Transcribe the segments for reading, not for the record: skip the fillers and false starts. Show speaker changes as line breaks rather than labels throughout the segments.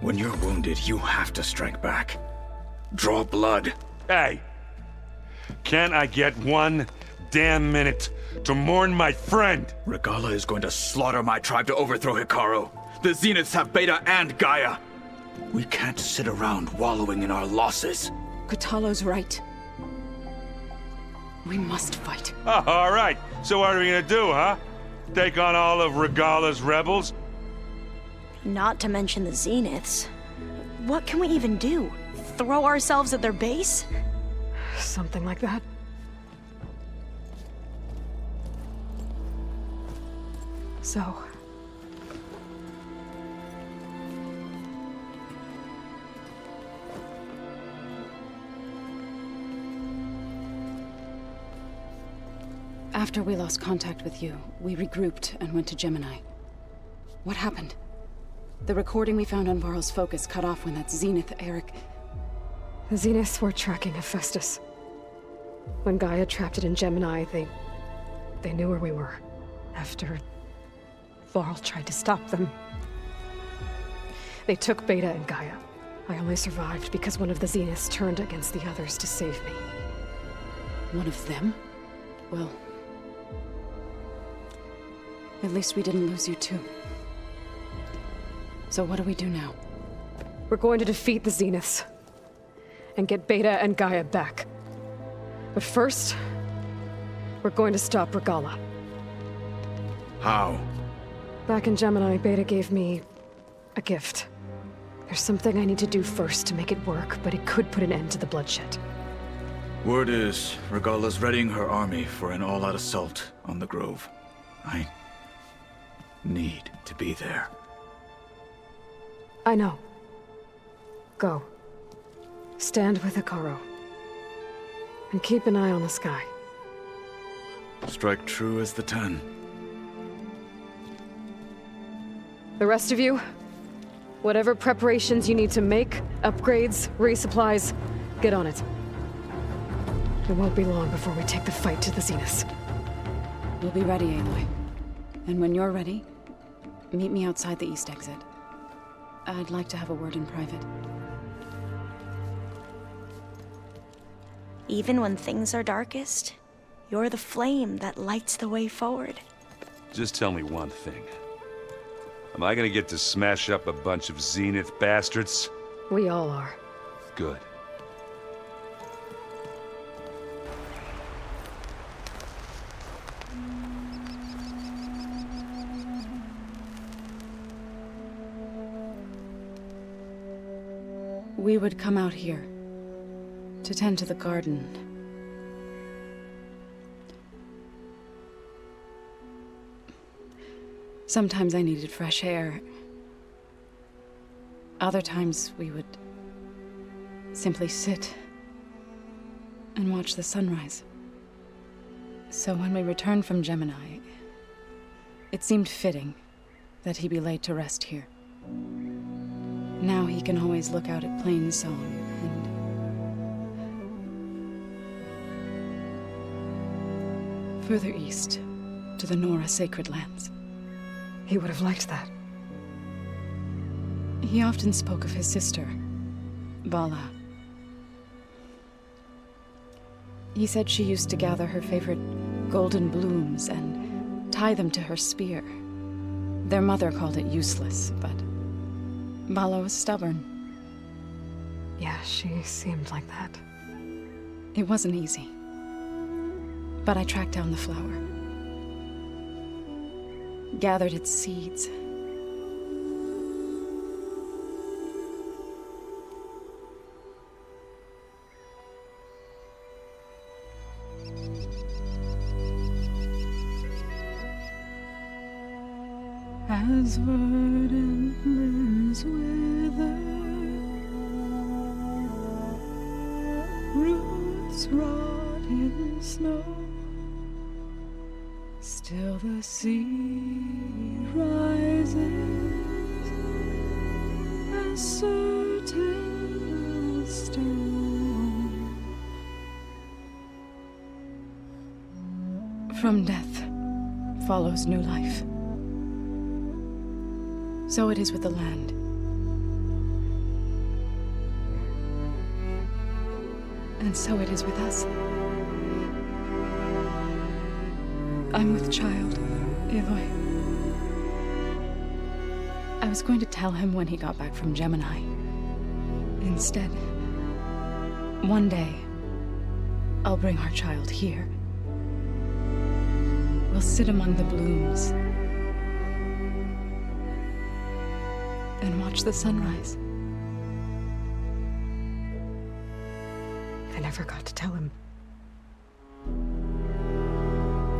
When you're wounded, you have to strike back. Draw blood.
Hey! Can't I get one damn minute to mourn my friend?
Regala is going to slaughter my tribe to overthrow Hikaru. The Zeniths have Beta and Gaia. We can't sit around wallowing in our losses.
Kotallo's right. We must fight.
Oh, all right. So what are we gonna do, huh? Take on all of Regala's rebels?
Not to mention the Zeniths. What can we even do? Throw ourselves at their base?
Something like that. So...
After we lost contact with you, we regrouped and went to Gemini. What happened? The recording we found on Varl's focus cut off when that Zenith Eric...
The Zeniths were tracking Hephaestus. When Gaia trapped it in Gemini, they knew where we were. After Varl tried to stop them. They took Beta and Gaia. I only survived because one of the Zeniths turned against the others to save me.
One of them? Well... at least we didn't lose you too. So what do we do now?
We're going to defeat the Zeniths. And get Beta and Gaia back. But first, we're going to stop Regala.
How?
Back in Gemini, Beta gave me a gift. There's something I need to do first to make it work, but it could put an end to the bloodshed.
Word is, Regala's readying her army for an all-out assault on the Grove. I need to be there.
I know. Go. Stand with Hikaru. And keep an eye on the sky.
Strike true as the 10.
The rest of you, whatever preparations you need to make, upgrades, resupplies, get on it. It won't be long before we take the fight to the Zeniths.
We'll be ready, Aloy. And when you're ready, meet me outside the east exit. I'd like to have a word in private.
Even when things are darkest, you're the flame that lights the way forward.
Just tell me one thing. Am I gonna get to smash up a bunch of Zenith bastards?
We all are.
Good.
We would come out here to tend to the garden. Sometimes I needed fresh air. Other times we would simply sit and watch the sunrise. So when we returned from Gemini, it seemed fitting that he be laid to rest here. Now he can always look out at Plainsong and... further east, to the Nora sacred lands.
He would have liked that.
He often spoke of his sister, Vala. He said she used to gather her favorite golden blooms and tie them to her spear. Their mother called it useless, but Vala was stubborn.
Yeah, she seemed like that.
It wasn't easy. But I tracked down the flower. Gathered its seeds. As verdant limbs wither, roots rot in snow, still the sea rises, as certain as stone. From death follows new life. So it is with the land. And so it is with us. I'm with child, Aloy. I was going to tell him when he got back from Gemini. Instead, one day, I'll bring our child here. We'll sit among the blooms and watch the sunrise.
I never got to tell him.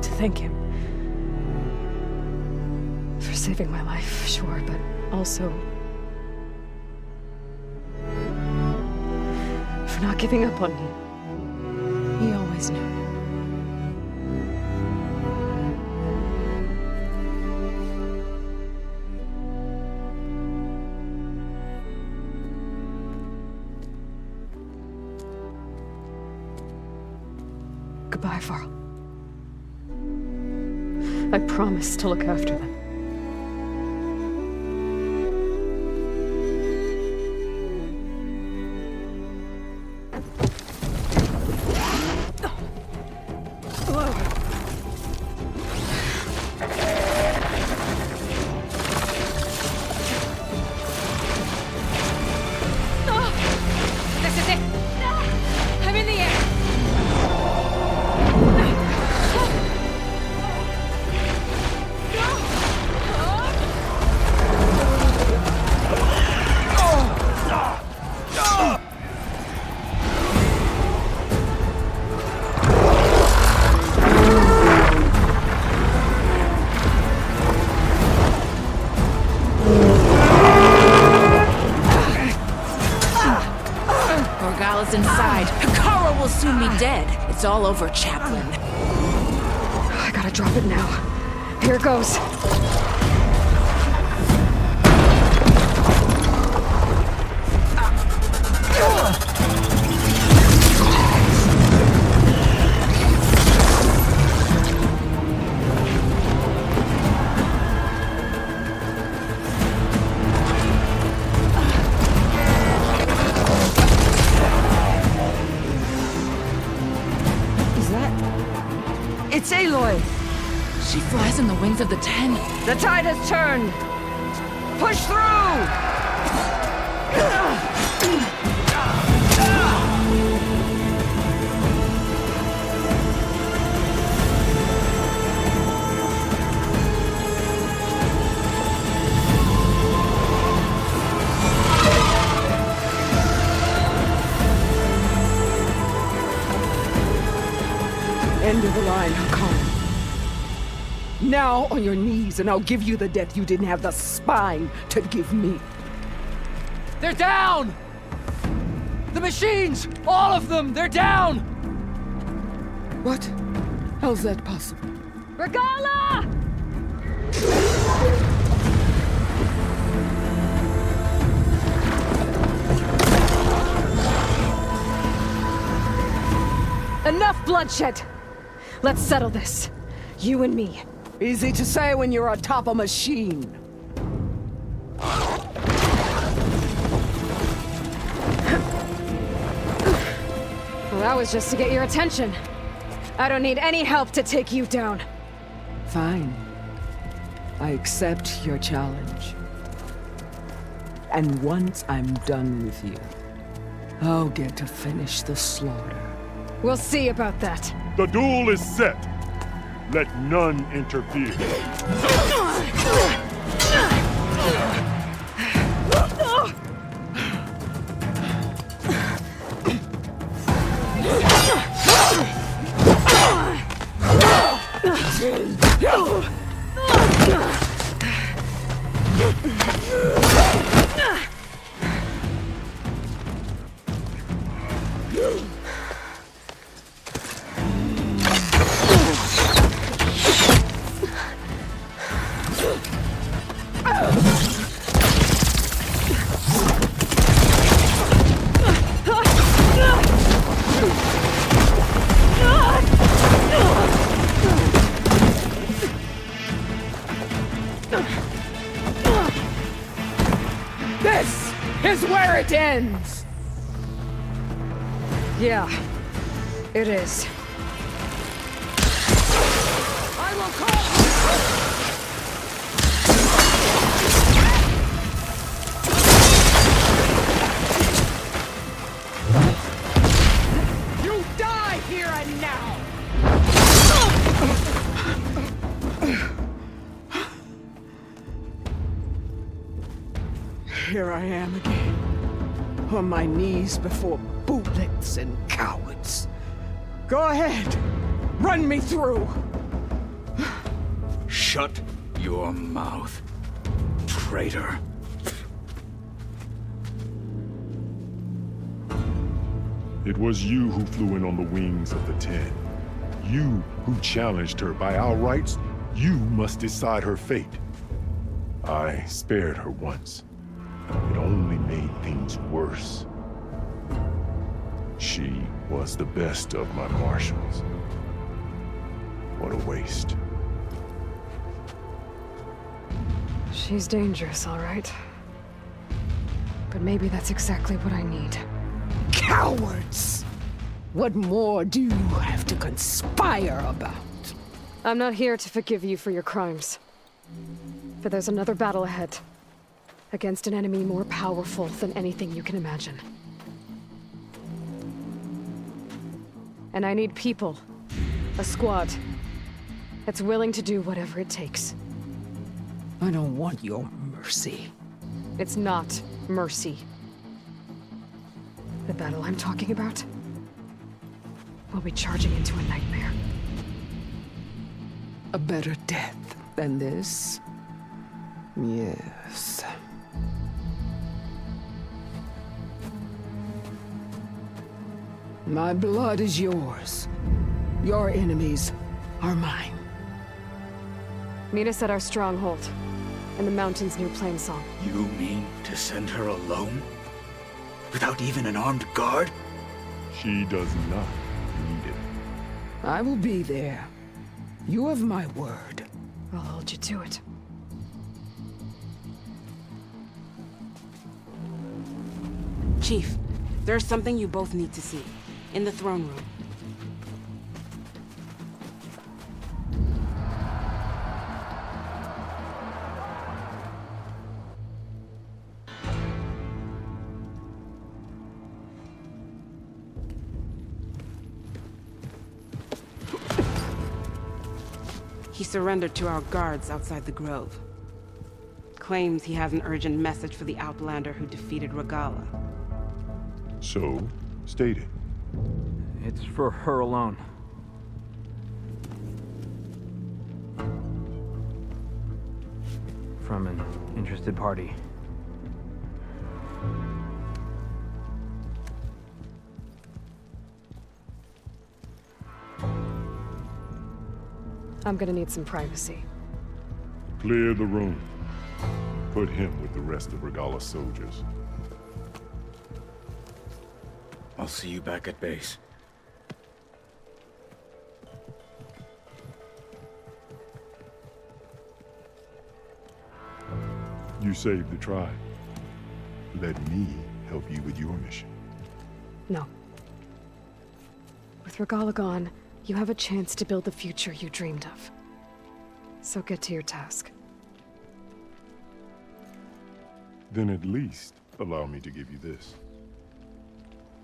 To thank him. For saving my life, sure, but also for not giving up on me.
He always knew.
Goodbye, Varl. I promise to look after them.
This is it! I'm in the air!
Morgala's inside. Hikara will soon be dead. It's all over, Chaplain.
I gotta drop it now. Here goes.
It's Aloy!
She flies on the wings of the Ten.
The tide has turned! Push through! End of the line, Hikara. Now on your knees, and I'll give you the death you didn't have the spine to give me.
They're down! The machines! All of them! They're down!
What? How's that possible?
Regala! Enough bloodshed! Let's settle this. You and me.
Easy to say when you're atop a machine.
Well, that was just to get your attention. I don't need any help to take you down.
Fine. I accept your challenge. And once I'm done with you, I'll get to finish the slaughter.
We'll see about that.
The duel is set. Let none interfere.
This is where it ends!
Yeah, It is.
I will call!
You die here and now! Here I am again, on my knees before bootlets and cowards. Go ahead, run me through.
Shut your mouth, traitor.
It was you who flew in on the wings of the Ten. You who challenged her. By our rights, you must decide her fate. I spared her once. It only made things worse. She was the best of my marshals. What a waste.
She's dangerous, all right. But maybe that's exactly what I need.
Cowards! What more do you have to conspire about?
I'm not here to forgive you for your crimes. But there's another battle ahead. Against an enemy more powerful than anything you can imagine. And I need people. A squad. That's willing to do whatever it takes.
I don't want your mercy.
It's not mercy. The battle I'm talking about will be charging into a nightmare.
A better death than this? Yes. My blood is yours. Your enemies are mine.
Meet us at our stronghold, in the mountains near Plainsong.
You mean to send her alone? Without even an armed guard?
She does not need it.
I will be there. You have my word.
I'll hold you to it.
Chief, there's something you both need to see. In the throne room. He surrendered to our guards outside the grove. Claims he has an urgent message for the Outlander who defeated Regala.
So, state it.
It's for her alone. From an interested party.
I'm gonna need some privacy.
Clear the room. Put him with the rest of Regala's soldiers.
I'll see you back at base.
You saved the tribe. Let me help you with your mission.
No. With Regala gone, you have a chance to build the future you dreamed of. So get to your task.
Then at least allow me to give you this.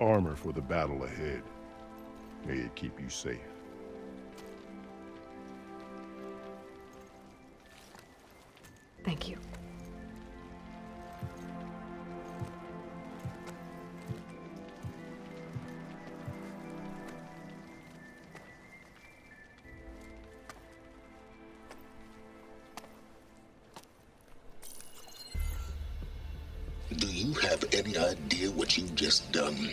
Armor for the battle ahead. May it keep you safe.
Thank you.
Do you have any idea what you've just done?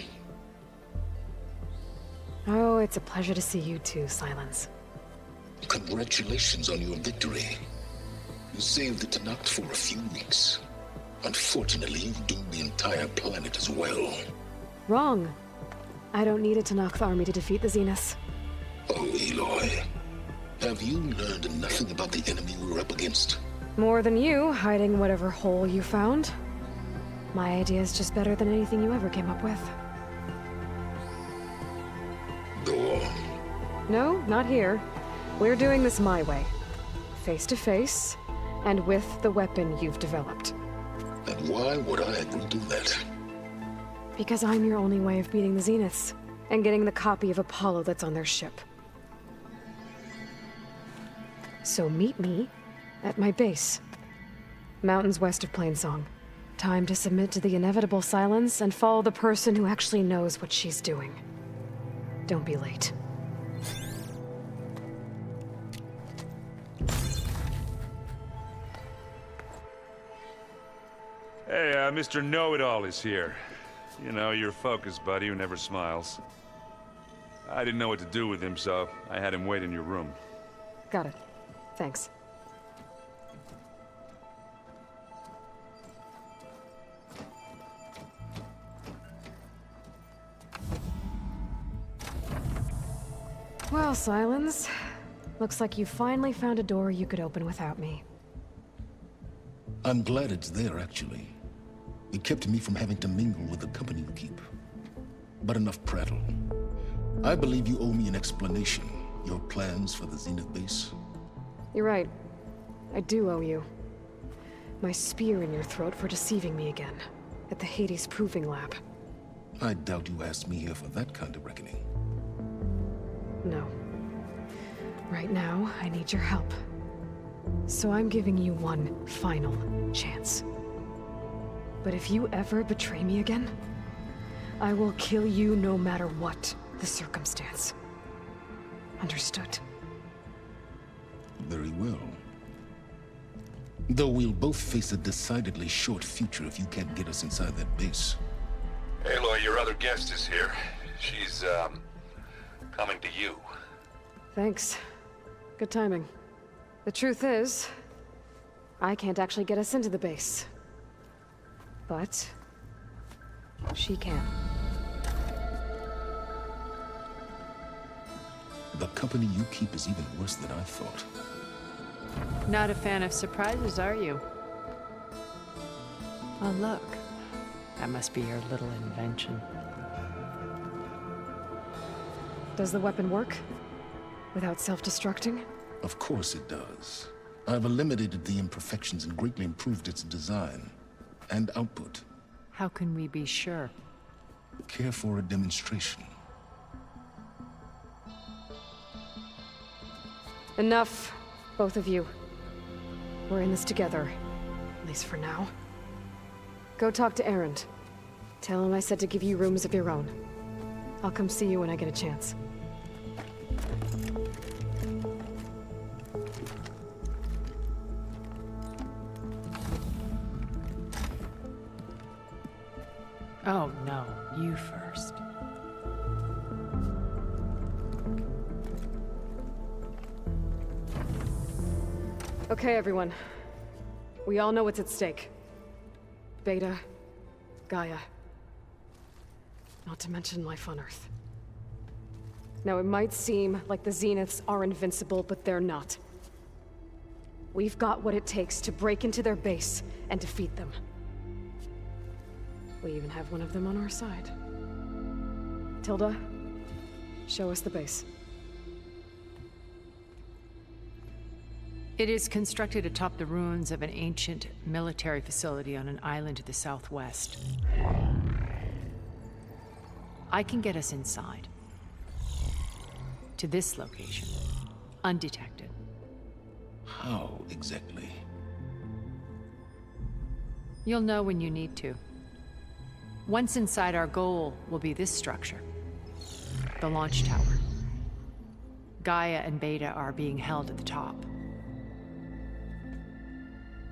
Oh, it's a pleasure to see you too, Silence.
Congratulations on your victory. You saved the Tenakth for a few weeks. Unfortunately, you've doomed the entire planet as well.
Wrong. I don't need a Tenakth army to defeat the Zeniths.
Oh, Aloy. Have you learned nothing about the enemy we're up against?
More than you, hiding whatever hole you found. My idea is just better than anything you ever came up with.
Go
No, not here. We're doing this my way. Face to face, and with the weapon you've developed.
And why would I agree to that?
Because I'm your only way of beating the Zeniths, and getting the copy of Apollo that's on their ship. So meet me at my base. Mountains west of Plainsong. Time to submit to the inevitable silence and follow the person who actually knows what she's doing. Don't be late.
Hey, Mr. Know-It-All is here. You know, your focus buddy who never smiles. I didn't know what to do with him, so I had him wait in your room.
Got it. Thanks. Well, Silence. Looks like you finally found a door you could open without me.
I'm glad it's there, actually. It kept me from having to mingle with the company you keep. But enough prattle. I believe you owe me an explanation. Your plans for the Zenith base?
You're right. I do owe you. My spear in your throat for deceiving me again. At the Hades Proving Lab.
I doubt you asked me here for that kind of reckoning.
No. Right now, I need your help. So I'm giving you one final chance. But if you ever betray me again, I will kill you no matter what the circumstance. Understood?
Very well. Though we'll both face a decidedly short future if you can't get us inside that base.
Aloy, your other guest is here. She's, coming to you.
Thanks. Good timing. The truth is, I can't actually get us into the base. But she can.
The company you keep is even worse than I thought.
Not a fan of surprises, are you? Oh, look. That must be your little invention.
Does the weapon work? Without self-destructing?
Of course it does. I've eliminated the imperfections and greatly improved its design and output.
How can we be sure?
Care for a demonstration?
Enough, both of you. We're in this together, at least for now. Go talk to Erend. Tell him I said to give you rooms of your own. I'll come see you when I get a chance.
Oh, no. You first.
Okay, everyone. We all know what's at stake. Beta, Gaia. Not to mention life on Earth. Now, it might seem like the Zeniths are invincible, but they're not. We've got what it takes to break into their base and defeat them. We even have one of them on our side. Tilda, show us the base.
It is constructed atop the ruins of an ancient military facility on an island to the southwest. I can get us inside. To this location. Undetected.
How exactly?
You'll know when you need to. Once inside, our goal will be this structure. The launch tower. Gaia and Beta are being held at the top.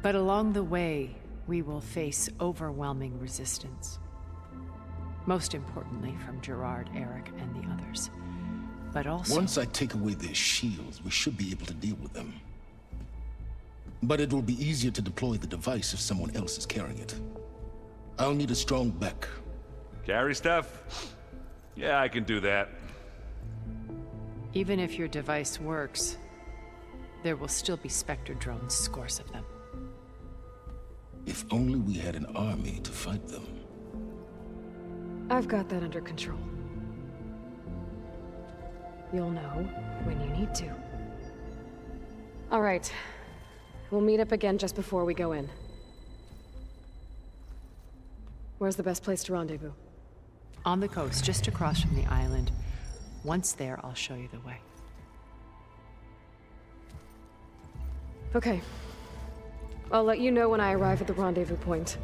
But along the way, we will face overwhelming resistance. Most importantly from Gerard, Eric, and the others. But also...
Once I take away their shields, we should be able to deal with them. But it will be easier to deploy the device if someone else is carrying it. I'll need a strong back.
Carry stuff? Yeah, I can do that.
Even if your device works, there will still be Spectre drones, scores of them.
If only we had an army to fight them.
I've got that under control. You'll know when you need to. All right. We'll meet up again just before we go in. Where's the best place to rendezvous?
On the coast, just across from the island. Once there, I'll show you the way.
Okay. I'll let you know when I arrive at the rendezvous point.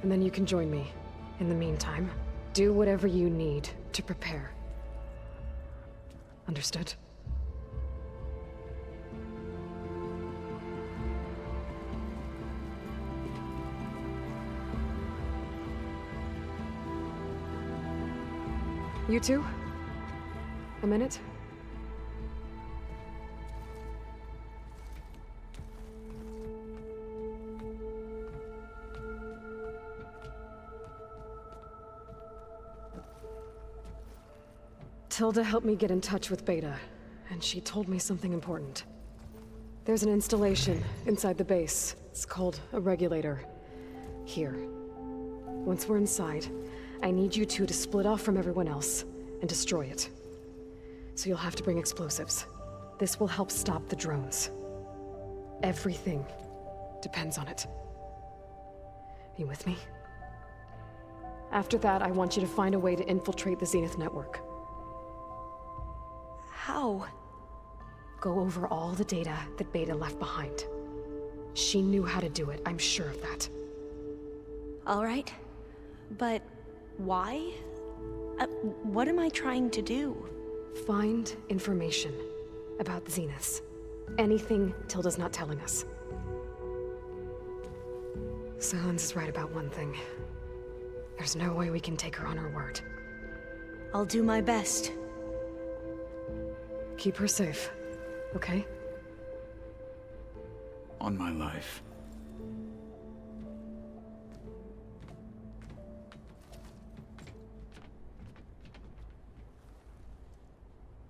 And then you can join me. In the meantime, do whatever you need to prepare. Understood? You two? A minute? Tilda helped me get in touch with Beta, and she told me something important. There's an installation inside the base. It's called a regulator. Here. Once we're inside, I need you two to split off from everyone else and destroy it. So you'll have to bring explosives. This will help stop the drones. Everything depends on it. You with me? After that, I want you to find a way to infiltrate the Zenith network.
How?
Go over all the data that Beta left behind. She knew how to do it, I'm sure of that.
All right. But why? What am I trying to do?
Find information about the Zeniths. Anything Tilda's not telling us. Silence is right about one thing. There's no way we can take her on her word.
I'll do my best.
Keep her safe, okay?
On my life.